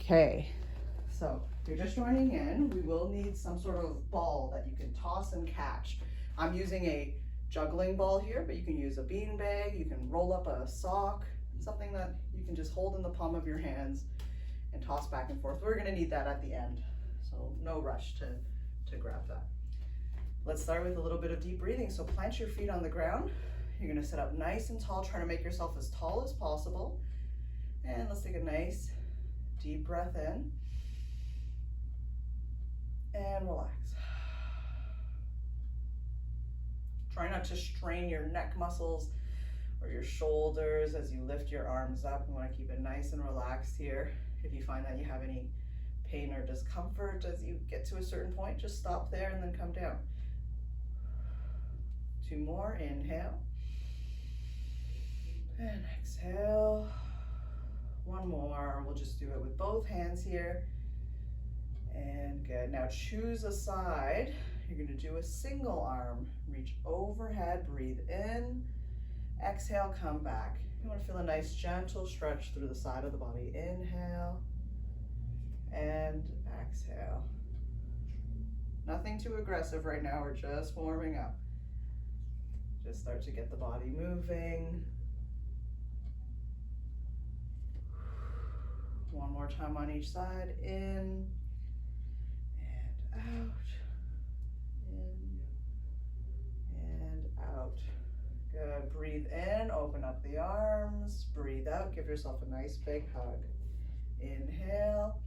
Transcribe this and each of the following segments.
Okay, so if you're just joining in, we will need some sort of ball that you can toss and catch. I'm using a juggling ball here, but you can use a bean bag, you can roll up a sock, something that you can just hold in the palm of your hands and toss back and forth. We're gonna need that at the end, so no rush to grab that. Let's start with a little bit of deep breathing. So plant your feet on the ground. You're gonna sit up nice and tall, trying to make yourself as tall as possible. And let's take a nice deep breath in and relax. Try not to strain your neck muscles or your shoulders as you lift your arms up. You want to keep it nice and relaxed here. If you find that you have any pain or discomfort as you get to a certain point, just stop there and then come down. 2 more, inhale and exhale. 1 more, we'll just do it with both hands here. And good, now choose a side. You're gonna do a single arm. Reach overhead, breathe in, exhale, come back. You wanna feel a nice gentle stretch through the side of the body. Inhale and exhale. Nothing too aggressive right now, we're just warming up. Just start to get the body moving. 1 more time on each side, in and out, in and out. Good, breathe in, open up the arms, breathe out, give yourself a nice big hug. Inhale,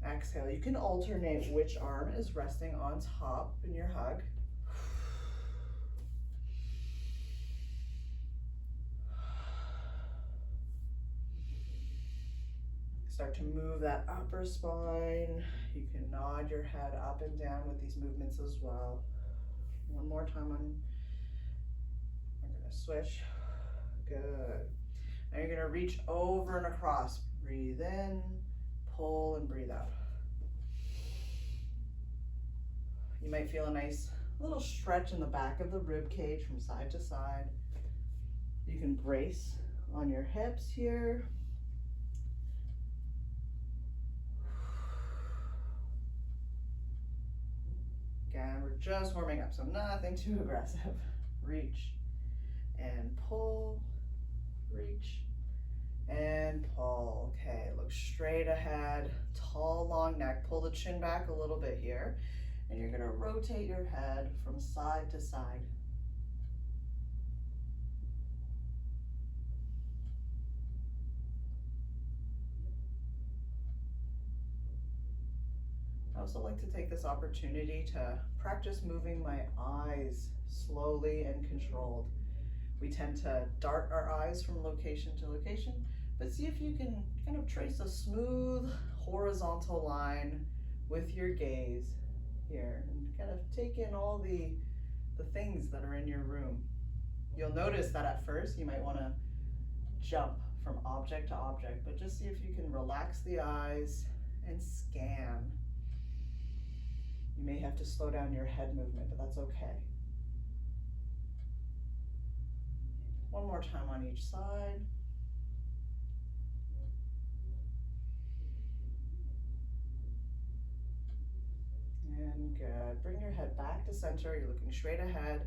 exhale. You can alternate which arm is resting on top in your hug. Start to move that upper spine. You can nod your head up and down with these movements as well. 1 more time on, I'm gonna switch. Good. Now you're gonna reach over and across. Breathe in, pull and breathe out. You might feel a nice little stretch in the back of the rib cage from side to side. You can brace on your hips here. Again, we're just warming up, so nothing too aggressive. Reach and pull, reach and pull. Okay, look straight ahead, tall, long neck. Pull the chin back a little bit here, and you're gonna rotate your head from side to side. I also like to take this opportunity to practice moving my eyes slowly and controlled. We tend to dart our eyes from location to location, but see if you can kind of trace a smooth horizontal line with your gaze here and kind of take in all the things that are in your room. You'll notice that at first you might want to jump from object to object, but just see if you can relax the eyes and scan. You may have to slow down your head movement, but that's okay. 1 more time on each side. And good. Bring your head back to center. You're looking straight ahead.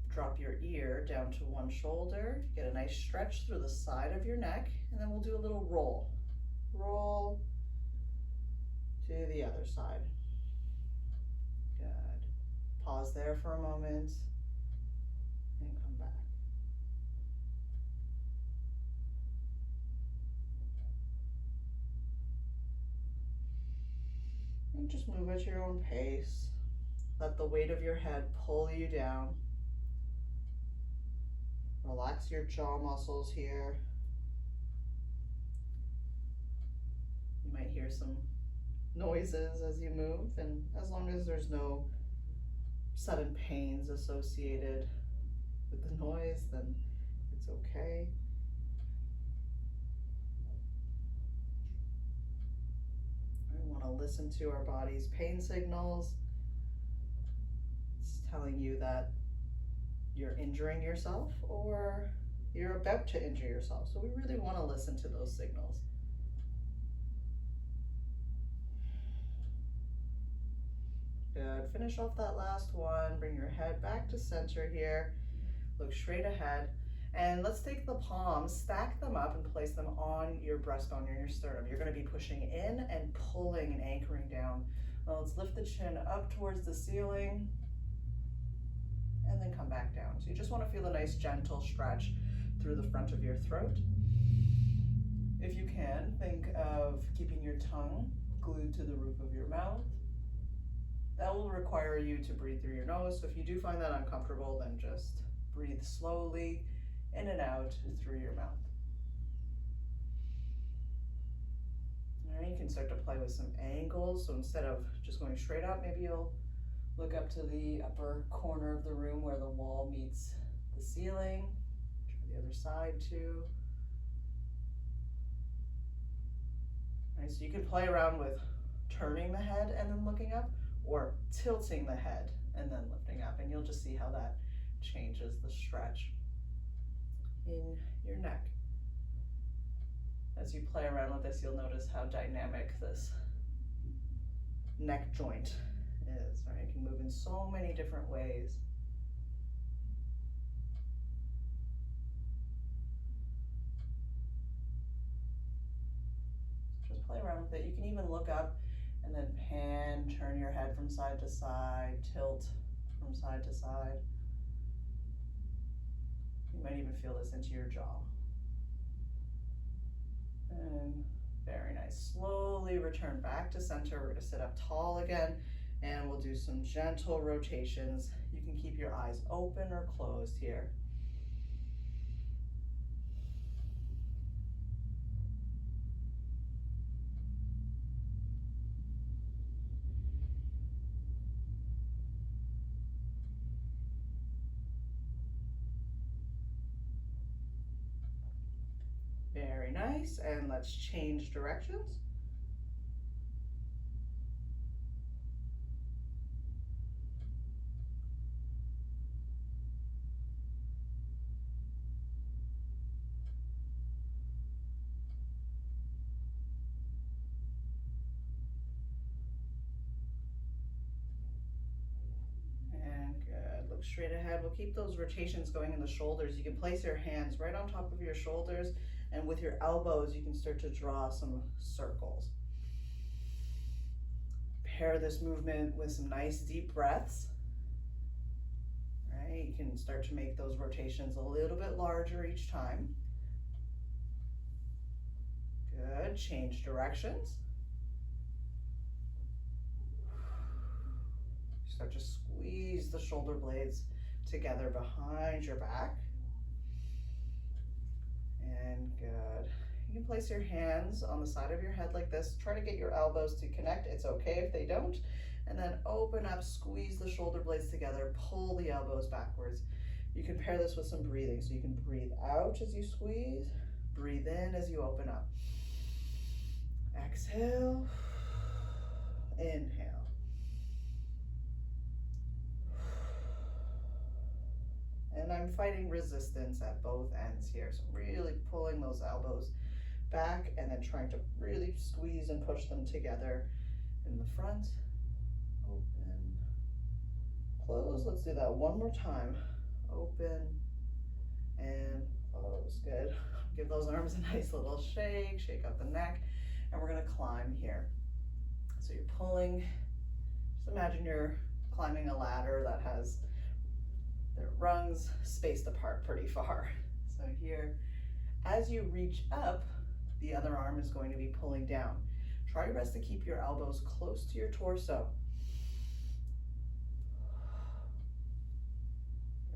Drop your ear down to one shoulder. Get a nice stretch through the side of your neck, and then we'll do a little roll. Roll to the other side. Good. Pause there for a moment and come back. And just move at your own pace. Let the weight of your head pull you down. Relax your jaw muscles here. You might hear some noises as you move, and as long as there's no sudden pains associated with the noise, then it's okay. We want to listen to our body's pain signals. It's telling you that you're injuring yourself or you're about to injure yourself. So we really want to listen to those signals. Good. Finish off that last one. Bring your head back to center here. Look straight ahead. And let's take the palms, stack them up and place them on your breastbone or your sternum. You're going to be pushing in and pulling and anchoring down. Now let's lift the chin up towards the ceiling and then come back down. So you just want to feel a nice gentle stretch through the front of your throat. If you can, think of keeping your tongue glued to the roof of your mouth. That will require you to breathe through your nose. So if you do find that uncomfortable, then just breathe slowly in and out through your mouth. All right, you can start to play with some angles. So instead of just going straight up, maybe you'll look up to the upper corner of the room where the wall meets the ceiling. Try the other side too. All right, so you can play around with turning the head and then looking up, or tilting the head and then lifting up, and you'll just see how that changes the stretch in your neck. As you play around with this, you'll notice how dynamic this neck joint is, right? It can move in so many different ways. So just play around with it. You can even look up and then pan, turn your head from side to side, tilt from side to side. You might even feel this into your jaw. And very nice. Slowly return back to center. We're going to sit up tall again, and we'll do some gentle rotations. You can keep your eyes open or closed here. Very nice, and let's change directions. And good, look straight ahead. We'll keep those rotations going in the shoulders. You can place your hands right on top of your shoulders, and with your elbows, you can start to draw some circles. Pair this movement with some nice deep breaths. Right? You can start to make those rotations a little bit larger each time. Good. Change directions. Start to squeeze the shoulder blades together behind your back. And good. You can place your hands on the side of your head like this. Try to get your elbows to connect. It's okay if they don't. And then open up, squeeze the shoulder blades together, pull the elbows backwards. You can pair this with some breathing. So you can breathe out as you squeeze, breathe in as you open up. Exhale, inhale. And I'm fighting resistance at both ends here. So really pulling those elbows back and then trying to really squeeze and push them together in the front. Open, close. Let's do that one more time. Open and close. Good. Give those arms a nice little shake, shake out the neck, and we're gonna climb here. So you're pulling, just imagine you're climbing a ladder that has their rungs spaced apart pretty far. So here, as you reach up, the other arm is going to be pulling down. Try your best to keep your elbows close to your torso.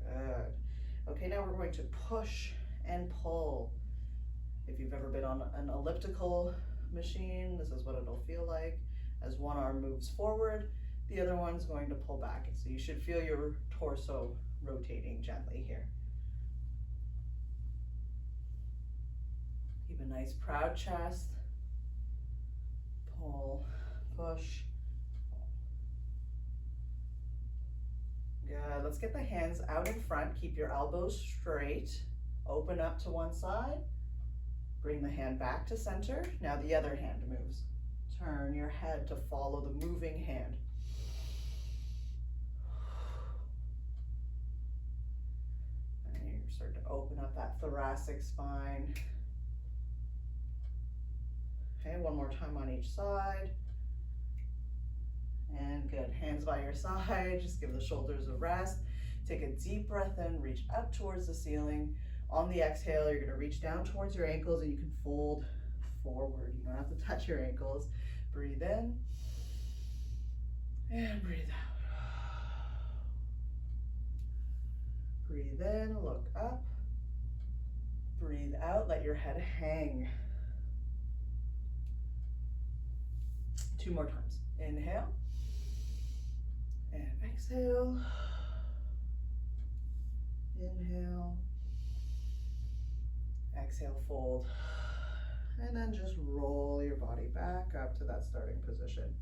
Good. Okay, now we're going to push and pull. If you've ever been on an elliptical machine, this is what it'll feel like. As one arm moves forward, the other one's going to pull back. So you should feel your torso rotating gently here. Keep a nice proud chest. Pull, push. Good. Let's get the hands out in front. Keep your elbows straight. Open up to one side. Bring the hand back to center. Now the other hand moves. Turn your head to follow the moving hand. You're starting to open up that thoracic spine. Okay, one more time on each side. And good, hands by your side, just give the shoulders a rest. Take a deep breath in, reach up towards the ceiling. On the exhale, you're gonna reach down towards your ankles and you can fold forward. You don't have to touch your ankles. Breathe in and breathe out. Breathe in, look up. Breathe out, let your head hang. 2 more times. Inhale and exhale. Inhale. Exhale, fold. And then just roll your body back up to that starting position.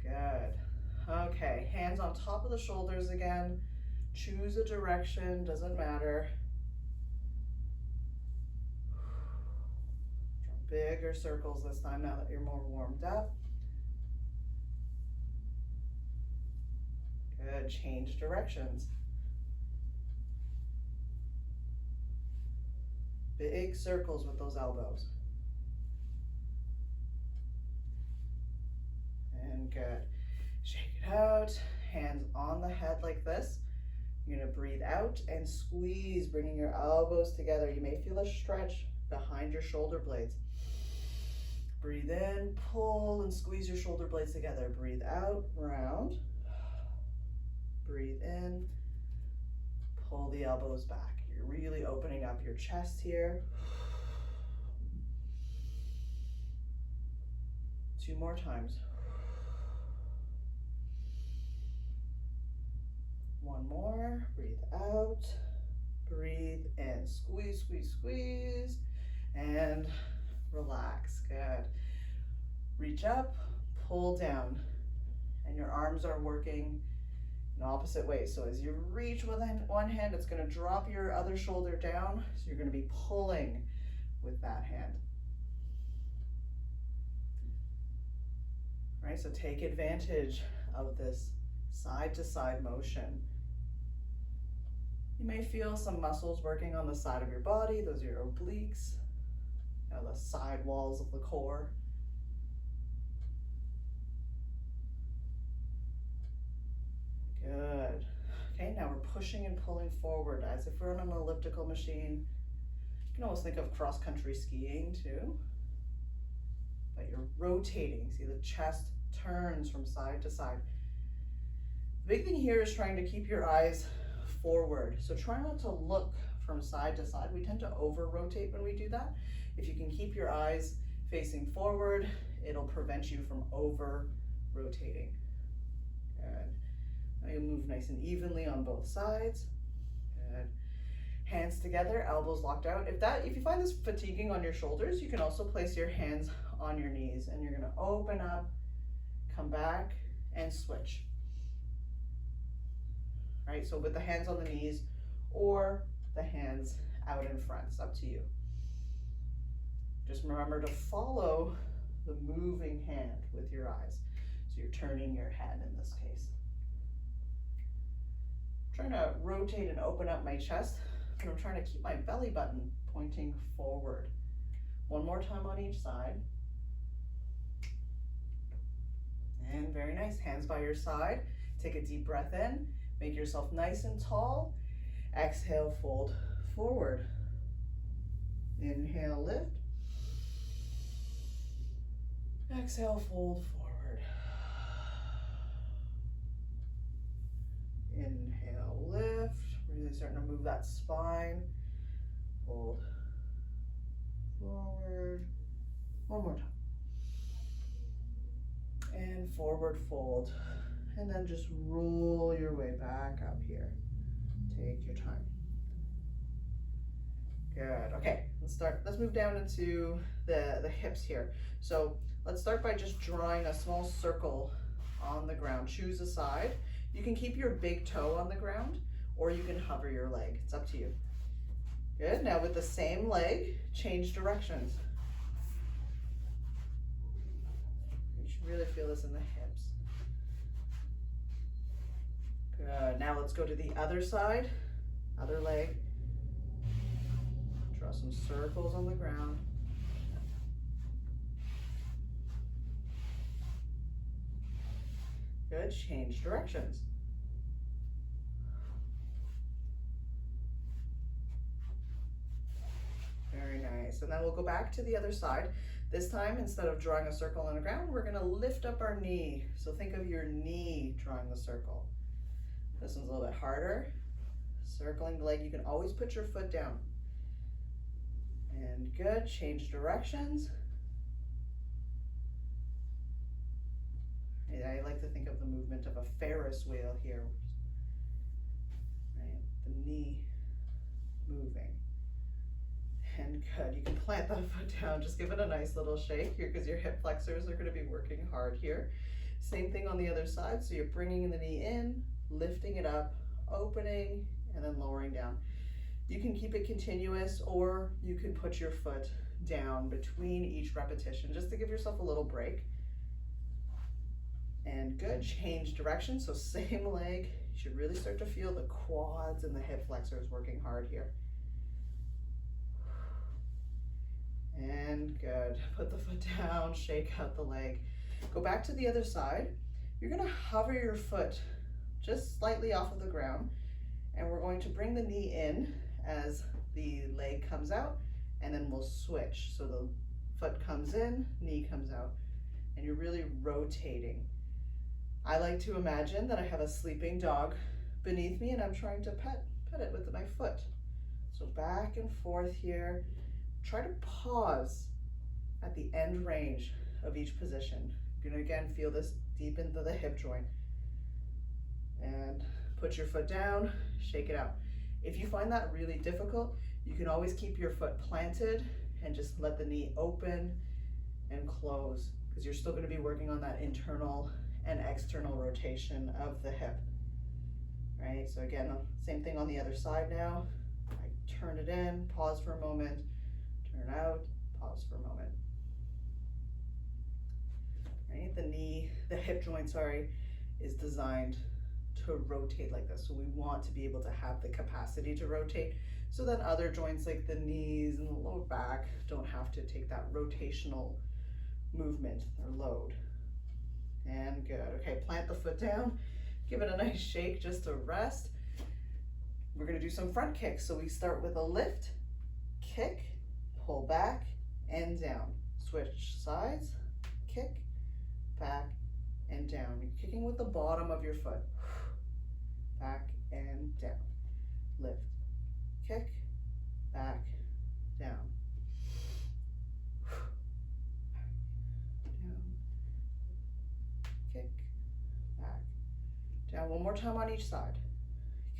Good. Okay, hands on top of the shoulders again. Choose a direction, doesn't matter. Draw bigger circles this time now that you're more warmed up. Good, change directions. Big circles with those elbows. And good. Shake it out. Hands on the head like this. You're gonna breathe out and squeeze, bringing your elbows together. You may feel a stretch behind your shoulder blades. Breathe in, pull and squeeze your shoulder blades together. Breathe out, round. Breathe in, pull the elbows back. You're really opening up your chest here. 2 more times. 1 more, breathe out, breathe in, squeeze, squeeze, squeeze, and relax, good. Reach up, pull down, and your arms are working in opposite ways. So as you reach with one hand, it's gonna drop your other shoulder down, so you're gonna be pulling with that hand. All right, so take advantage of this side to side motion. You may feel some muscles working on the side of your body. Those are your obliques, the side walls of the core. Good. Okay, now we're pushing and pulling forward as if we're on an elliptical machine. You can almost think of cross-country skiing too. But you're rotating. See, the chest turns from side to side. The big thing here is trying to keep your eyes forward. So try not to look from side to side. We tend to over-rotate when we do that. If you can keep your eyes facing forward, it'll prevent you from over-rotating. Good. Now you'll move nice and evenly on both sides. Good. Hands together, elbows locked out. If you find this fatiguing on your shoulders, you can also place your hands on your knees and you're gonna open up, come back, and switch. Right, so with the hands on the knees or the hands out in front, it's up to you. Just remember to follow the moving hand with your eyes. So you're turning your head in this case. I'm trying to rotate and open up my chest, but I'm trying to keep my belly button pointing forward. 1 more time on each side. And very nice, hands by your side. Take a deep breath in, make yourself nice and tall. Exhale, fold forward. Inhale, lift. Exhale, fold forward. Inhale, lift. Really starting to move that spine. Fold forward. 1 more time. And forward fold. And then just roll your way back up here. Take your time. Good, okay, let's move down into the hips here. So let's start by just drawing a small circle on the ground. Choose a side. You can keep your big toe on the ground or you can hover your leg, it's up to you. Good, now with the same leg, change directions. You should really feel this in the hips. Good, now let's go to the other side, other leg. Draw some circles on the ground. Good, change directions. Very nice. And then we'll go back to the other side. This time, instead of drawing a circle on the ground, we're gonna lift up our knee. So think of your knee drawing the circle. This one's a little bit harder. Circling the leg, you can always put your foot down. And good, change directions. And I like to think of the movement of a Ferris wheel here. Right, the knee moving. And good, you can plant that foot down, just give it a nice little shake here because your hip flexors are gonna be working hard here. Same thing on the other side, so you're bringing the knee in, lifting it up, opening, and then lowering down. You can keep it continuous or you can put your foot down between each repetition just to give yourself a little break. And good, change direction, so same leg. You should really start to feel the quads and the hip flexors working hard here. And good, put the foot down, shake out the leg. Go back to the other side. You're gonna hover your foot just slightly off of the ground, and we're going to bring the knee in as the leg comes out, and then we'll switch. So the foot comes in, knee comes out, and you're really rotating. I like to imagine that I have a sleeping dog beneath me and I'm trying to pet it with my foot. So back and forth here. Try to pause at the end range of each position. You're gonna again feel this deep into the hip joint. And put your foot down, shake it out. If you find that really difficult, you can always keep your foot planted and just let the knee open and close, because you're still gonna be working on that internal and external rotation of the hip, right? So again, same thing on the other side now. I turn it in, pause for a moment, turn out, pause for a moment. Right, the hip joint, is designed to rotate like this. So we want to be able to have the capacity to rotate so that other joints like the knees and the lower back don't have to take that rotational movement or load. And good, okay, plant the foot down, give it a nice shake just to rest. We're gonna do some front kicks. So we start with a lift, kick, pull back and down. Switch sides, kick, back and down. You're kicking with the bottom of your foot. Back and down. Lift, kick, back, down. Kick, back, down. One more time on each side.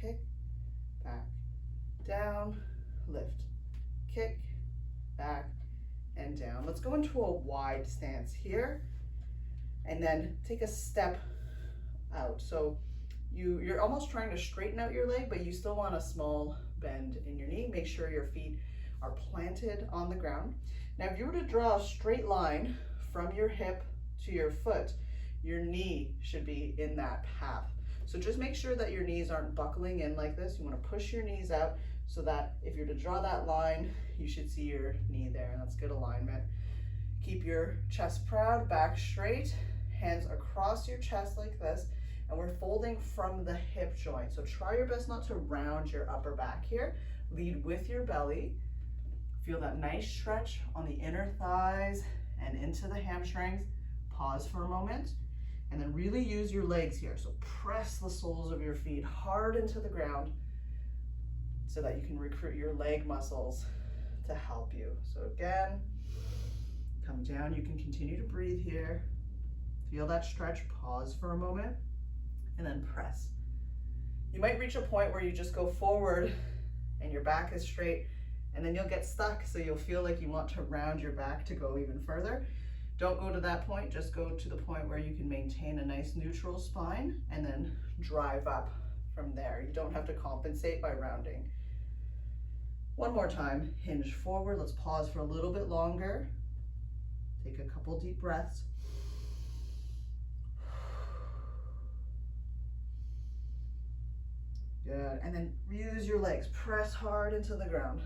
Kick, back, down, lift, kick, back, and down. Let's go into a wide stance here, and then take a step out. So you're almost trying to straighten out your leg, but you still want a small bend in your knee. Make sure your feet are planted on the ground. Now, if you were to draw a straight line from your hip to your foot, your knee should be in that path. So just make sure that your knees aren't buckling in like this. You want to push your knees out so that if you're to draw that line, you should see your knee there, and that's good alignment. Keep your chest proud, back straight, hands across your chest like this, and we're folding from the hip joint. So try your best not to round your upper back here. Lead with your belly. Feel that nice stretch on the inner thighs and into the hamstrings. Pause for a moment, and then really use your legs here. So press the soles of your feet hard into the ground so that you can recruit your leg muscles to help you. So again, come down. You can continue to breathe here. Feel that stretch, pause for a moment, and then press. You might reach a point where you just go forward and your back is straight, and then you'll get stuck, so you'll feel like you want to round your back to go even further. Don't go to that point, just go to the point where you can maintain a nice neutral spine and then drive up from there. You don't have to compensate by rounding. One more time, hinge forward. Let's pause for a little bit longer. Take a couple deep breaths. Good, and then use your legs. Press hard into the ground.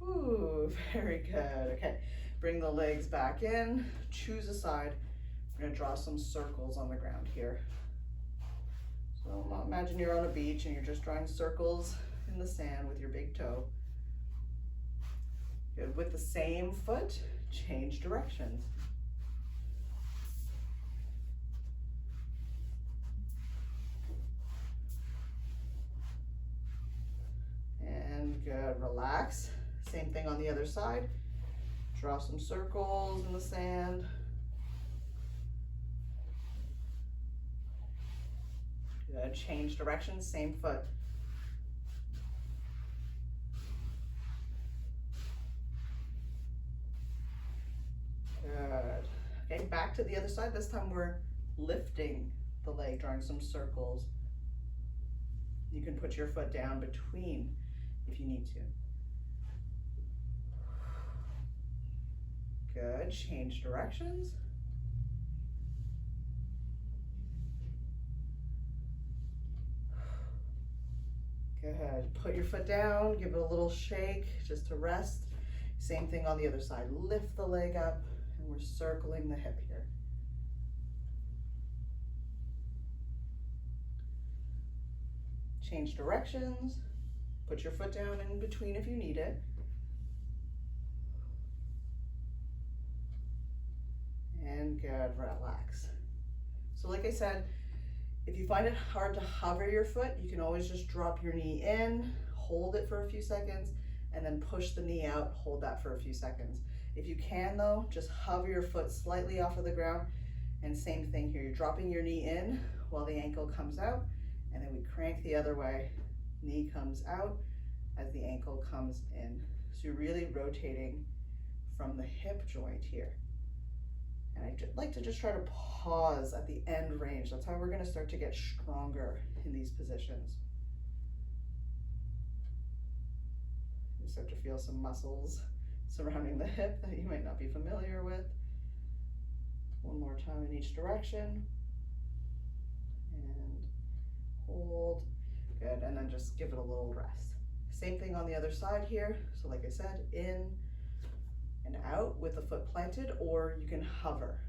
Ooh, very good. Okay, bring the legs back in, choose a side. We're gonna draw some circles on the ground here. So imagine you're on a beach and you're just drawing circles in the sand with your big toe. Good, with the same foot, change directions. And good, relax. Same thing on the other side. Draw some circles in the sand. Good, change directions, same foot. Good. Okay, back to the other side. This time we're lifting the leg, drawing some circles. You can put your foot down between if you need to. Good, change directions. Good, put your foot down, give it a little shake just to rest. Same thing on the other side. Lift the leg up and we're circling the hip here. Change directions. Put your foot down in between if you need it. And good, relax. So like I said, if you find it hard to hover your foot, you can always just drop your knee in, hold it for a few seconds, and then push the knee out, hold that for a few seconds. If you can though, just hover your foot slightly off of the ground, and same thing here, you're dropping your knee in while the ankle comes out, and then we crank the other way, knee comes out as the ankle comes in. So you're really rotating from the hip joint here. And I like to just try to pause at the end range. That's how we're gonna start to get stronger in these positions. You start to feel some muscles surrounding the hip that you might not be familiar with. One more time in each direction. And hold, good, and then just give it a little rest. Same thing on the other side here. So like I said, in and out with the foot planted, or you can hover.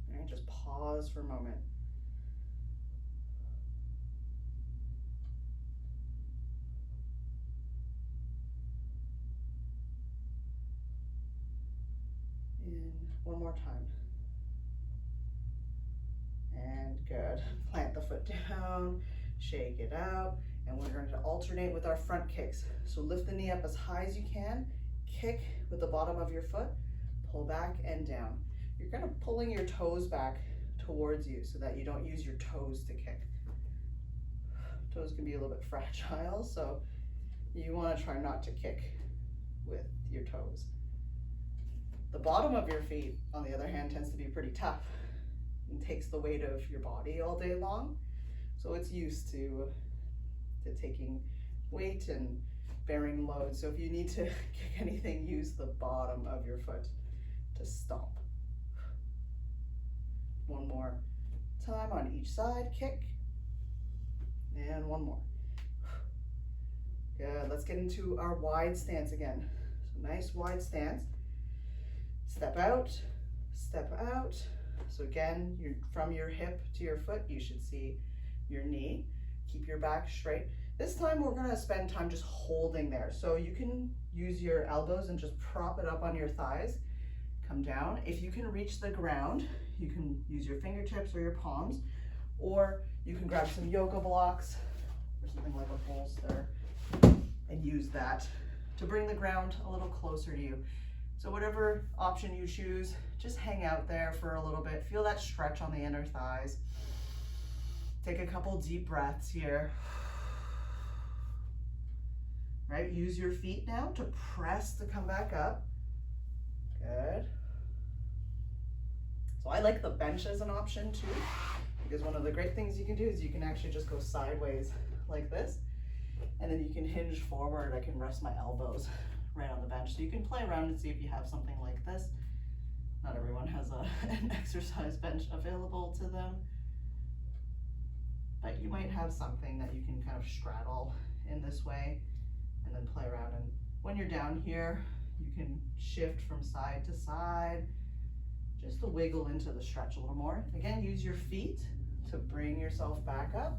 All right, just pause for a moment. And one more time. And good. Plant the foot down, shake it out. And we're going to alternate with our front kicks. So lift the knee up as high as you can, kick with the bottom of your foot, pull back and down. You're kind of pulling your toes back towards you so that you don't use your toes to kick. Toes can be a little bit fragile, so you want to try not to kick with your toes. The bottom of your feet, on the other hand, tends to be pretty tough and takes the weight of your body all day long. So it's used to taking weight and bearing load. So if you need to kick anything, use the bottom of your foot to stomp. One more time on each side, kick. And one more. Good, let's get into our wide stance again. So nice wide stance. Step out, step out. So again, from your hip to your foot, you should see your knee. Keep your back straight. This time we're gonna spend time just holding there. So you can use your elbows and just prop it up on your thighs. Come down. If you can reach the ground, you can use your fingertips or your palms, or you can grab some yoga blocks or something like a bolster and use that to bring the ground a little closer to you. So whatever option you choose, just hang out there for a little bit. Feel that stretch on the inner thighs. Take a couple deep breaths here. Right, use your feet now to press to come back up. Good. So I like the bench as an option too, because one of the great things you can do is you can actually just go sideways like this, and then you can hinge forward. I can rest my elbows right on the bench. So you can play around and see if you have something like this. Not everyone has an exercise bench available to them. but you might have something that you can kind of straddle in this way and then play around. And when you're down here, you can shift from side to side, just to wiggle into the stretch a little more. Again, use your feet to bring yourself back up,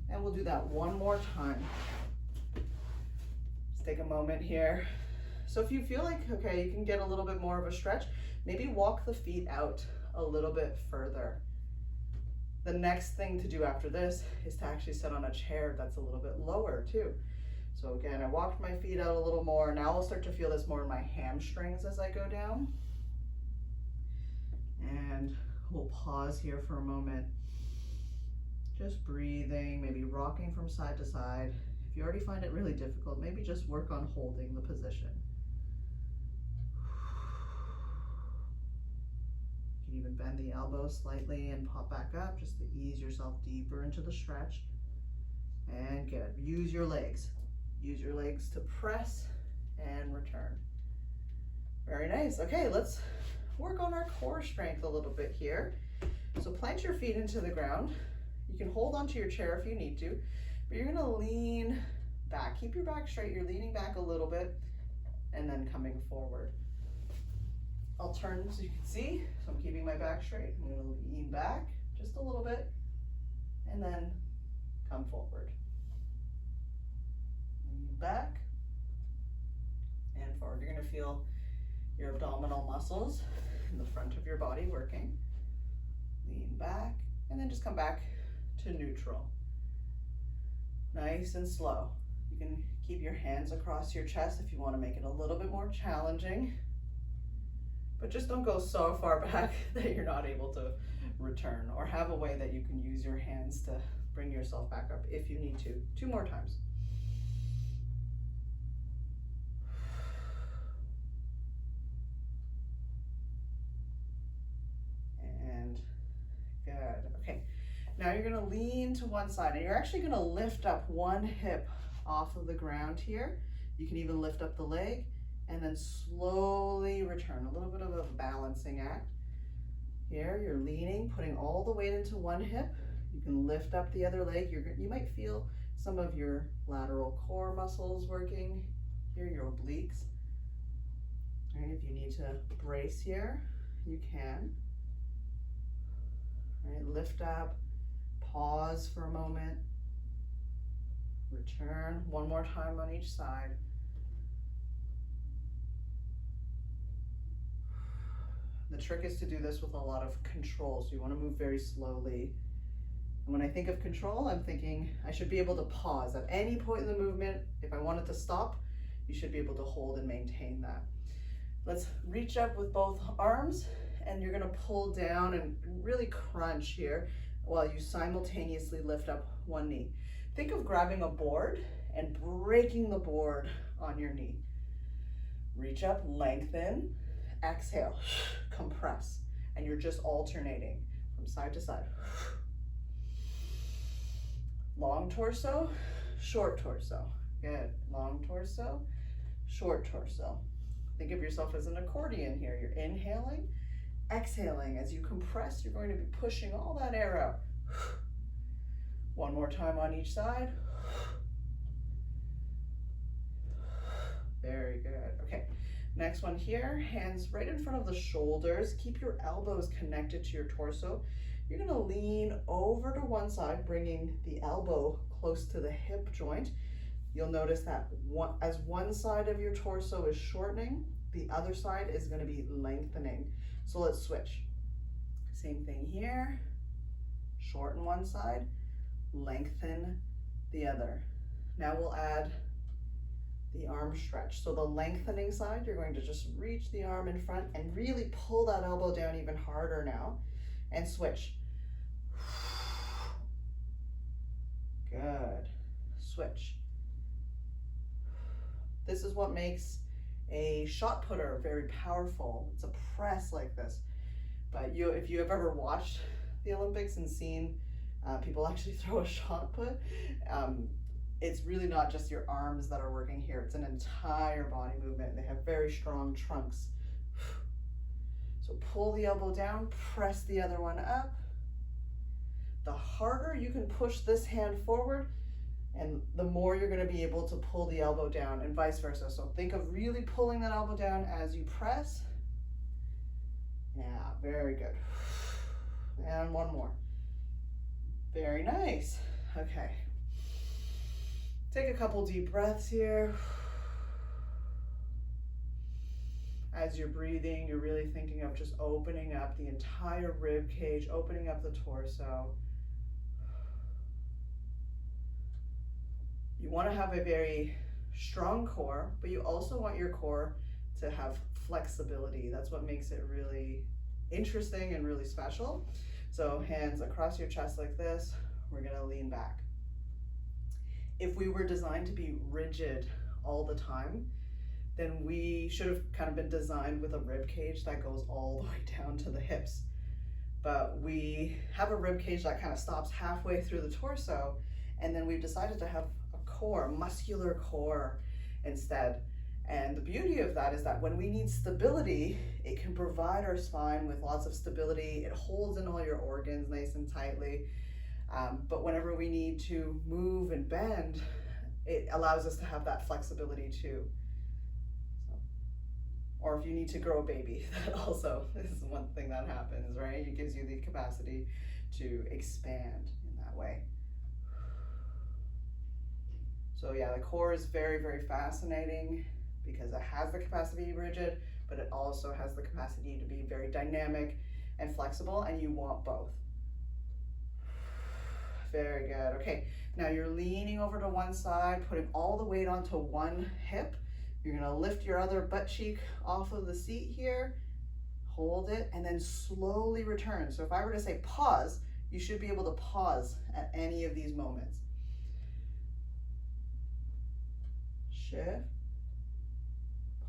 and we'll do that one more time. Let's take a moment here. So if you feel like, okay, you can get a little bit more of a stretch, maybe walk the feet out a little bit further. The next thing to do after this is to actually sit on a chair that's a little bit lower too. So again, I walked my feet out a little more. Now I'll start to feel this more in my hamstrings as I go down. And we'll pause here for a moment. Just breathing, maybe rocking from side to side. If you already find it really difficult, maybe just work on holding the position. You can even bend the elbows slightly and pop back up just to ease yourself deeper into the stretch. And good. Use your legs. Use your legs to press and return. Very nice. Okay, let's work on our core strength a little bit here. So plant your feet into the ground. You can hold onto your chair if you need to, but you're gonna lean back. Keep your back straight. You're leaning back a little bit and then coming forward. I'll turn so you can see. So I'm keeping my back straight. I'm gonna lean back just a little bit and then come forward. Lean back and forward. You're gonna feel your abdominal muscles in the front of your body working. Lean back and then just come back to neutral. Nice and slow. You can keep your hands across your chest if you want to make it a little bit more challenging, but just don't go so far back that you're not able to return, or have a way that you can use your hands to bring yourself back up if you need to. 2 more times. And good. Okay. Now you're gonna lean to one side, and you're actually gonna lift up one hip off of the ground here. You can even lift up the leg and then slowly return. A little bit of a balancing act. Here you're leaning, putting all the weight into one hip. You can lift up the other leg. You might feel some of your lateral core muscles working here, your obliques. All right, if you need to brace here, you can. All right, lift up. Pause for a moment, return, one more time on each side. The trick is to do this with a lot of control, so you want to move very slowly. And when I think of control, I'm thinking I should be able to pause at any point in the movement. If I wanted to stop, you should be able to hold and maintain that. Let's reach up with both arms, and you're going to pull down and really crunch here while you simultaneously lift up one knee. Think of grabbing a board and breaking the board on your knee. Reach up, lengthen, exhale, compress, and you're just alternating from side to side. Long torso, short torso. Good. Long torso, short torso. Think of yourself as an accordion here. You're inhaling, exhaling. As you compress, you're going to be pushing all that air out. One more time on each side. Very good. Okay, next one here. Hands right in front of the shoulders. Keep your elbows connected to your torso. You're going to lean over to one side, bringing the elbow close to the hip joint. You'll notice that as one side of your torso is shortening, the other side is going to be lengthening. So let's switch. Same thing here. Shorten one side, lengthen the other. Now we'll add the arm stretch. So the lengthening side, you're going to just reach the arm in front and really pull that elbow down even harder now, and switch. Good. Switch. This is what makes a shot putter very powerful. It's a press like this. But if you have ever watched the Olympics and seen people actually throw a shot put, it's really not just your arms that are working here. It's an entire body movement. They have very strong trunks. So pull the elbow down, press the other one up, The harder you can push this hand forward, and the more you're going to be able to pull the elbow down, and vice versa. So think of really pulling that elbow down as you press. Yeah, very good. And one more. Very nice. Okay. Take a couple deep breaths here. As you're breathing, you're really thinking of just opening up the entire rib cage, opening up the torso. You want to have a very strong core, but you also want your core to have flexibility. That's what makes it really interesting and really special. So hands across your chest like this, we're gonna lean back. If we were designed to be rigid all the time, then we should have kind of been designed with a rib cage that goes all the way down to the hips. But we have a rib cage that kind of stops halfway through the torso, and then we've decided to have a core, muscular core instead. And the beauty of that is that when we need stability, it can provide our spine with lots of stability. It holds in all your organs nice and tightly. But whenever we need to move and bend, it allows us to have that flexibility too. So, or if you need to grow a baby, that also is one thing that happens, right? It gives you the capacity to expand in that way. So yeah, the core is very, very fascinating because it has the capacity to be rigid, but it also has the capacity to be very dynamic and flexible, and you want both. Very good. Okay, now you're leaning over to one side, putting all the weight onto one hip. You're gonna lift your other butt cheek off of the seat here, hold it, and then slowly return. So if I were to say pause, you should be able to pause at any of these moments. Shift,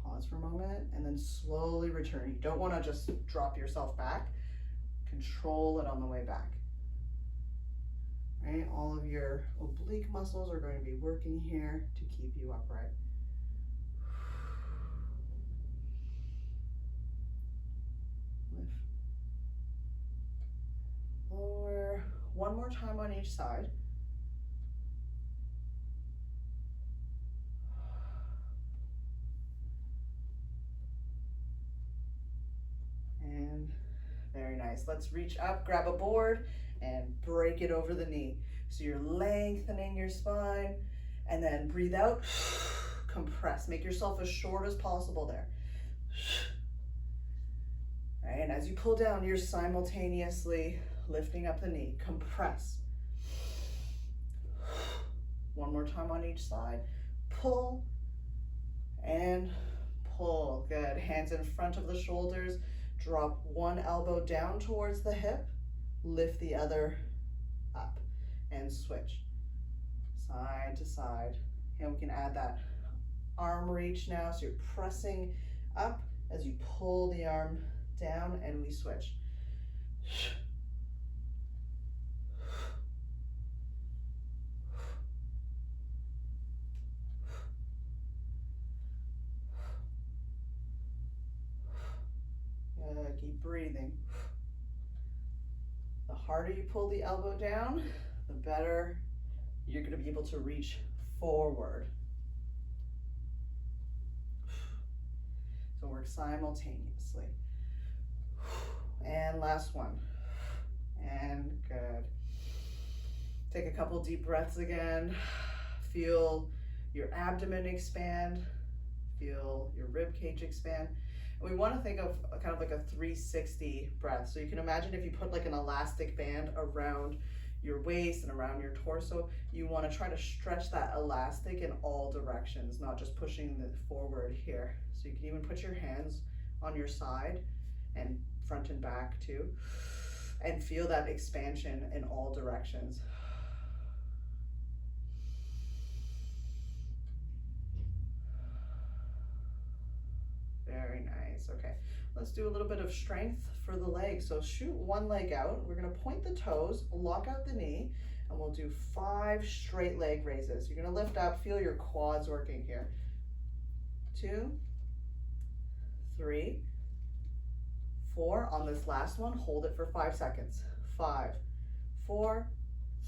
pause for a moment, and then slowly return. You don't want to just drop yourself back. Control it on the way back. Right? All of your oblique muscles are going to be working here to keep you upright. Lift. Lower. One more time on each side. And very nice. Let's reach up, grab a board, and break it over the knee. So you're lengthening your spine, and then breathe out, compress. Make yourself as short as possible there. All right, and as you pull down, you're simultaneously lifting up the knee. Compress. One more time on each side. Pull and pull. Good. Hands in front of the shoulders. Drop one elbow down towards the hip. Lift the other up and switch side to side. And we can add that arm reach now. So you're pressing up as you pull the arm down, and we switch. Keep breathing. The harder you pull the elbow down, the better you're going to be able to reach forward. So work simultaneously. And last one. And good. Take a couple deep breaths again. Feel your abdomen expand. Feel your rib cage expand. And we want to think of kind of like a 360 breath. So you can imagine if you put like an elastic band around your waist and around your torso, you want to try to stretch that elastic in all directions, not just pushing it forward here. So you can even put your hands on your side and front and back too, and feel that expansion in all directions. Very nice. Okay, let's do a little bit of strength for the legs. So shoot one leg out. We're going to point the toes, lock out the knee, and we'll do 5 straight leg raises. You're going to lift up, feel your quads working here. 2, 3, 4. On this last one, hold it for 5 seconds. 5, 4,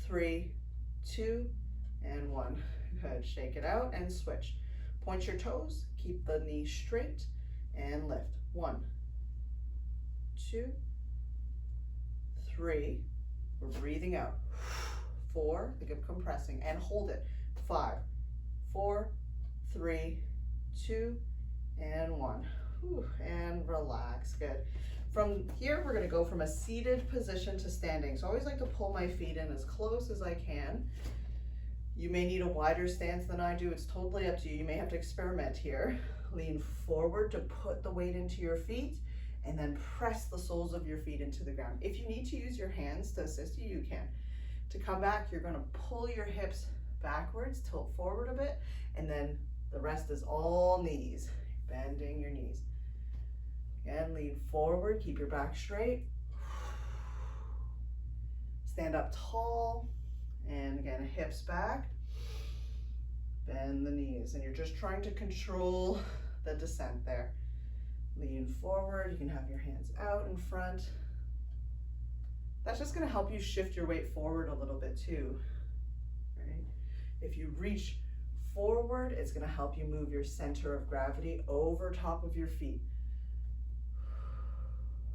3, 2, and 1. Good, shake it out and switch. Point your toes, keep the knee straight, and lift. 1, 2, 3, we're breathing out. 4, think of compressing, and hold it. 5, 4, 3, 2, and 1. And relax, good. From here, we're gonna go from a seated position to standing. So I always like to pull my feet in as close as I can. You may need a wider stance than I do. It's totally up to you. You may have to experiment here. Lean forward to put the weight into your feet, and then press the soles of your feet into the ground. If you need to use your hands to assist you, you can. To come back, you're gonna pull your hips backwards, tilt forward a bit, and then the rest is all knees, bending your knees. Again, lean forward, keep your back straight. Stand up tall, and again, hips back. Bend the knees, and you're just trying to control the descent there. Lean forward, you can have your hands out in front. That's just gonna help you shift your weight forward a little bit too, right? If you reach forward, it's gonna help you move your center of gravity over top of your feet.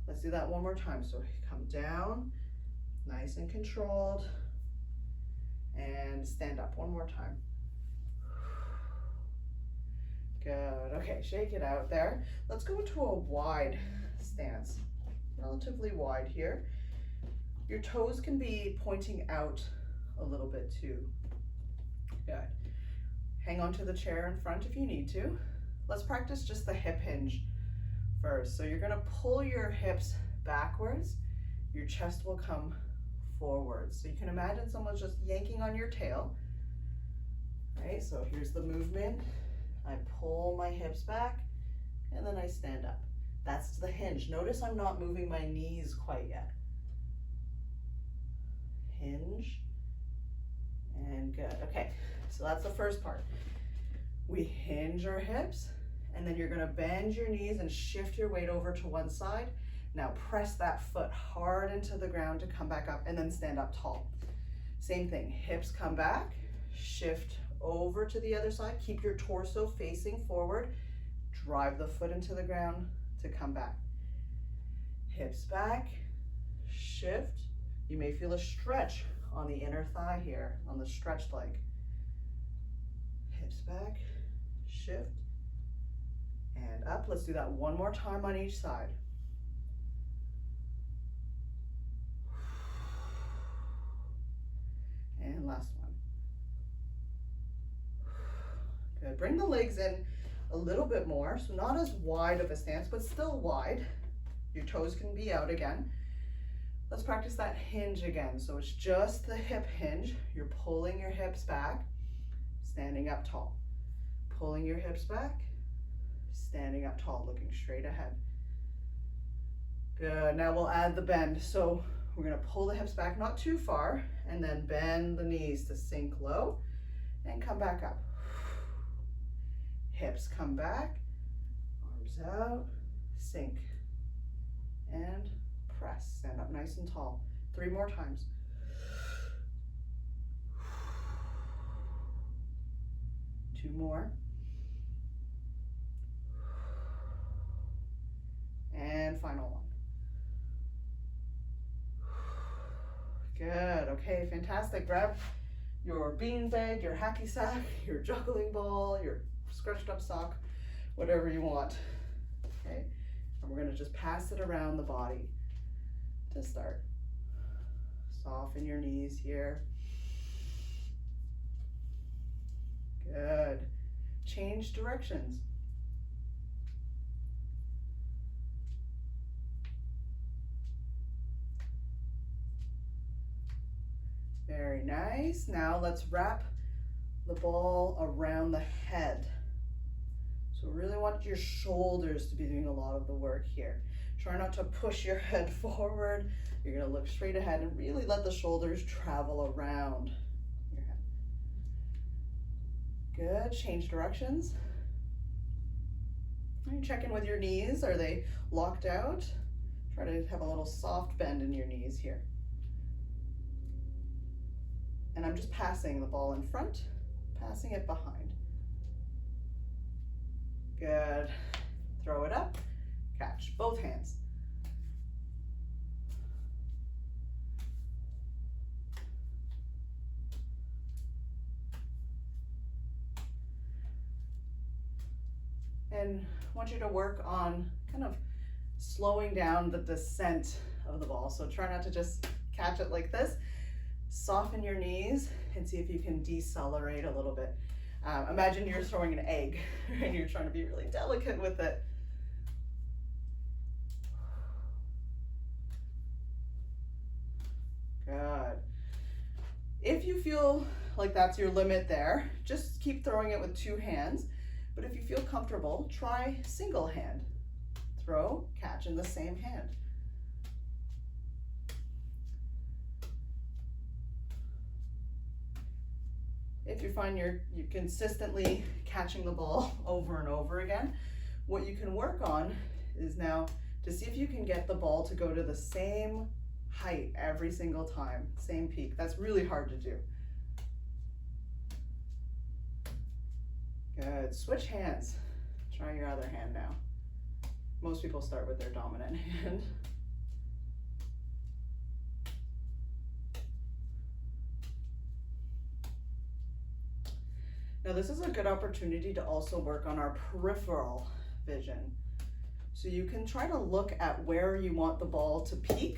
Let's do that one more time. So come down, nice and controlled, and stand up one more time. Good, okay, shake it out there. Let's go into a wide stance, relatively wide here. Your toes can be pointing out a little bit too. Good. Hang on to the chair in front if you need to. Let's practice just the hip hinge first. So you're gonna pull your hips backwards, your chest will come forward. So you can imagine someone's just yanking on your tail, right? So here's the movement. I pull my hips back, and then I stand up. That's the hinge. Notice I'm not moving my knees quite yet. Hinge, and good. Okay, so that's the first part. We hinge our hips, and then you're gonna bend your knees and shift your weight over to one side. Now press that foot hard into the ground to come back up, and then stand up tall. Same thing, hips come back, shift over to the other side, keep your torso facing forward, drive the foot into the ground to come back. Hips back, shift. You may feel a stretch on the inner thigh here, on the stretched leg. Hips back, shift, and up. Let's do that one more time on each side. And last one. Good, bring the legs in a little bit more, so not as wide of a stance, but still wide. Your toes can be out again. Let's practice that hinge again. So it's just the hip hinge. You're pulling your hips back, standing up tall. Pulling your hips back, standing up tall, looking straight ahead. Good, now we'll add the bend. So we're gonna pull the hips back, not too far, and then bend the knees to sink low and come back up. Hips come back, arms out, sink, and press. Stand up nice and tall. 3 more times. Two more. And final one. Good, okay, fantastic. Grab your beanbag, your hacky sack, your juggling ball, your scrunched up sock, whatever you want, okay? And we're gonna just pass it around the body to start. Soften your knees here. Good. Change directions. Very nice. Now let's wrap the ball around the head. So really want your shoulders to be doing a lot of the work here. Try not to push your head forward. You're gonna look straight ahead and really let the shoulders travel around your head. Good, change directions. And check in with your knees. Are they locked out? Try to have a little soft bend in your knees here. And I'm just passing the ball in front, passing it behind. Good. Throw it up, catch, both hands. And I want you to work on kind of slowing down the descent of the ball. So try not to just catch it like this. Soften your knees and see if you can decelerate a little bit. Imagine you're throwing an egg and you're trying to be really delicate with it. Good. If you feel like that's your limit there, just keep throwing it with two hands. But if you feel comfortable, try single hand. Throw, catch in the same hand. If you find you're consistently catching the ball over and over again, what you can work on is now to see if you can get the ball to go to the same height every single time, same peak. That's really hard to do. Good. Switch hands. Try your other hand now. Most people start with their dominant hand. Now this is a good opportunity to also work on our peripheral vision. So you can try to look at where you want the ball to peak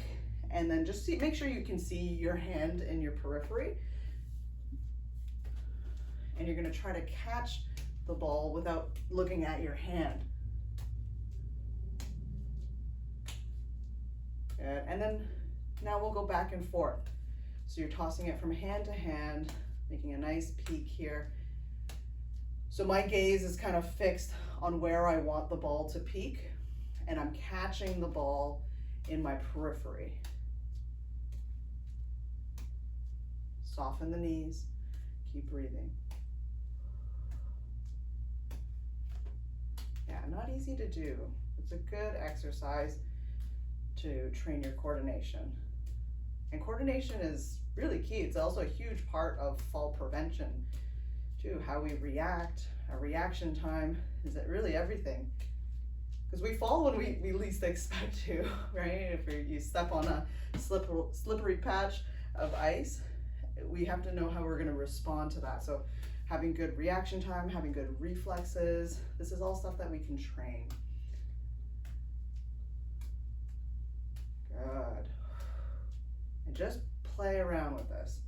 and then just make sure you can see your hand in your periphery. And you're going to try to catch the ball without looking at your hand. Good. And then now we'll go back and forth. So you're tossing it from hand to hand, making a nice peak here. So my gaze is kind of fixed on where I want the ball to peak, and I'm catching the ball in my periphery. Soften the knees, keep breathing. Yeah, not easy to do. It's a good exercise to train your coordination. And coordination is really key. It's also a huge part of fall prevention too. How we react, our reaction time, is it really everything? Because we fall when we least expect to, right? If you step on a slippery patch of ice, we have to know how we're going to respond to that. So having good reaction time, having good reflexes, this is all stuff that we can train. Good. And just play around with this.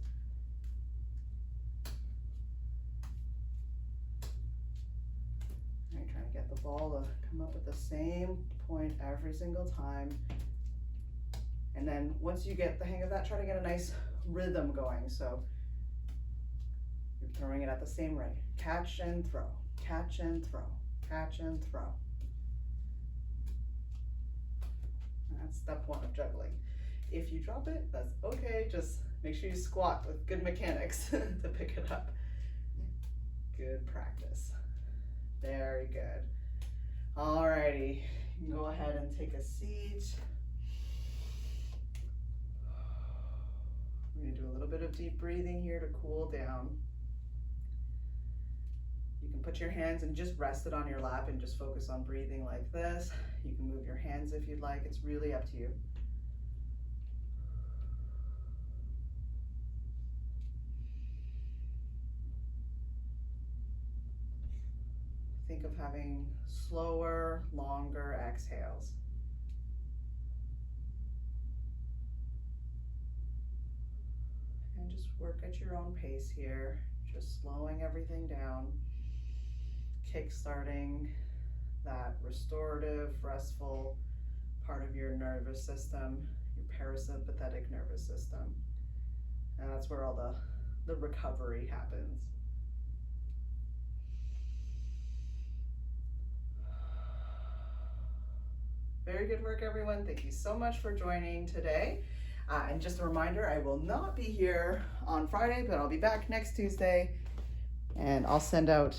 All right, trying to get the ball to come up at the same point every single time. And then once you get the hang of that, try to get a nice rhythm going. So you're throwing it at the same rate. Catch and throw, catch and throw, catch and throw. That's step one of juggling. If you drop it, that's okay. Just make sure you squat with good mechanics to pick it up. Good practice. Very good. Alrighty, you can go ahead and take a seat. We're going to do a little bit of deep breathing here to cool down. You can put your hands and just rest it on your lap and just focus on breathing like this. You can move your hands if you'd like. It's really up to you. Think of having slower, longer exhales. And just work at your own pace here, just slowing everything down, kick-starting that restorative, restful part of your nervous system, your parasympathetic nervous system. And that's where all the recovery happens. Very good work, everyone. Thank you so much for joining today. And just a reminder, I will not be here on Friday, but I'll be back next Tuesday, and I'll send out